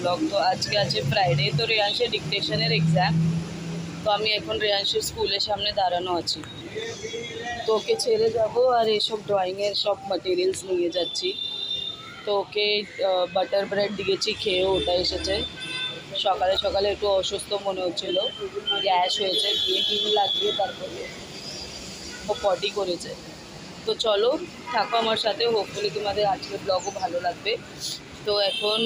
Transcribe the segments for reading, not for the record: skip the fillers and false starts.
Blog. তো আজকে আছে ফ্রাইডে, তো রেয়াংশের ডিকটেশনের এক্সাম। তো আমি এখন রেয়াংশের স্কুলের সামনে দাঁড়ানো আছি, তো ওকে ছেড়ে যাবো আর এইসব ড্রয়িংয়ের সব ম্যাটেরিয়ালস নিয়ে যাচ্ছি। তো ওকে বাটার ব্রেড দিয়েছি, খেয়ে ওটা এসেছে। সকালে সকালে একটু অসুস্থ মনে হচ্ছিলো, গ্যাস হয়েছে, দিয়ে হিম লাগিয়ে তারপরে ও পটি করেছে। তো চলো থাকো আমার সাথে, হোপফুলি তোমাদের আজকের ব্লগও ভালো লাগবে। তো এখন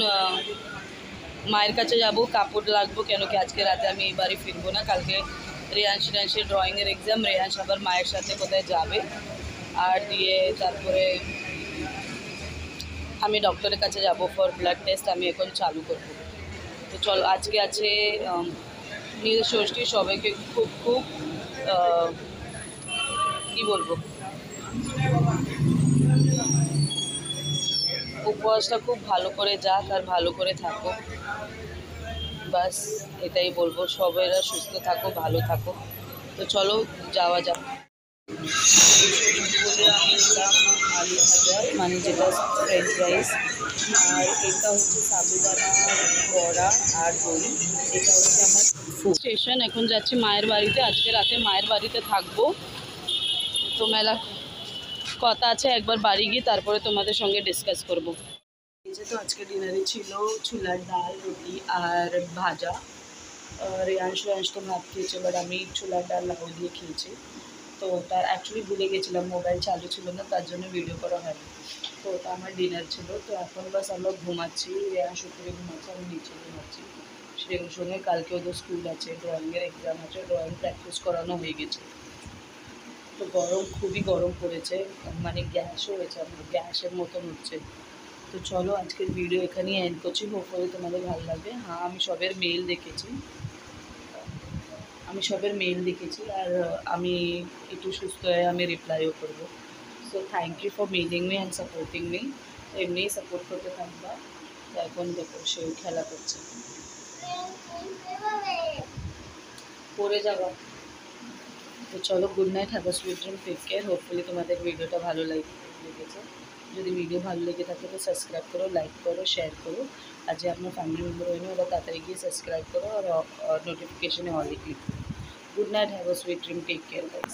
মায়ের কাছে যাব, কাপড় লাগবো, কেন কি আজকে রাতে আমি এই বাড়ি ফিরবো না। কালকে রেয়াংশের ড্রয়িংয়ের এক্সাম, রেয়াংশ আবার মায়ের সাথে কোথায় যাবে। আর দিয়ে তারপরে আমি ডক্টরের কাছে যাব ফর ব্লাড টেস্ট, আমি এখন চালু করব। তো চলো, আজকে আছে নীল ষষ্ঠী। সবাইকে খুব খুব কী বলবো, উপবাসটা খুব ভালো করে যাক আর ভালো করে থাকো, বাস এটাই বলবো। সবাইরা সুস্থ থাকো, ভালো থাকো। তো চলো যাওয়া যাক। বলে আমি নিলাম আলু ভাজা, মানে যেটা ফ্রেঞ্চ ফ্রাইস, আর এটা হচ্ছে সাবুদানার বড়া আর দই। এটা হচ্ছে আমার স্টেশন। এখন যাচ্ছি মায়ের বাড়িতে, আজকে রাতে মায়ের বাড়িতে থাকবো। তো মেলা কথা আছে, একবার বাড়ি গিয়ে তারপরে তোমাদের সঙ্গে ডিসকাস করব। এই যে তো আজকে ডিনারে ছিল ছোলার ডাল, রুটি আর ভাজা। রেয়াংশ তো ভাত খেয়েছে, এবার আমি ছোলার ডাল লাউ দিয়ে খেয়েছি। তো ওটা অ্যাকচুয়ালি ভুলে গেছিলাম, মোবাইল চালু ছিল না, তার জন্য ভিডিও করা হয়নি। তো ওটা আমার ডিনার ছিল। তো এখন বাস আমরা ঘুমাচ্ছি, রেয়াংশ উপরে ঘুমাচ্ছে, আমি নিচে ঘুমাচ্ছি। সেরকম সঙ্গে কালকে ওদের স্কুল আছে, ড্রয়িংয়ের এক্সাম আছে, ড্রয়িং প্র্যাকটিস করানো হয়ে গেছে। তো গরম, খুবই গরম পড়েছে, মানে গ্যাসও হয়েছে, আমার গ্যাসের মতন হচ্ছে। তো চলো আজকের ভিডিও এখানেই এন্ড করছি, হোপফুলি তোমাদের ভালো লাগবে। হ্যাঁ, আমি সবের মেল দেখেছি আর আমি একটু সুস্থ হয়ে আমি রিপ্লাইও করবো। So thank you for mailing me and supporting me. তো এমনিই সাপোর্ট করতে থাকবা। তো এখন দেখো সেও খেলা করছে, পড়ে যাবা। তো চলো, good night, have a sweet dream, take care. Hopefully তোমাদের ভিডিওটা ভালো লেগেছে। যদি ভিডিও ভালো লেগে থাকে তো সাবস্ক্রাইব করো, লাইক করো, শেয়ার করো। আর যে আপনার ফ্যামিলি মেম্বার হয়নি ওরা তাড়াতাড়ি গিয়ে সাবস্ক্রাইব করো আর নোটিফিকেশনে অলে ক্লিক করো। Good night, have a sweet dream, take care guys.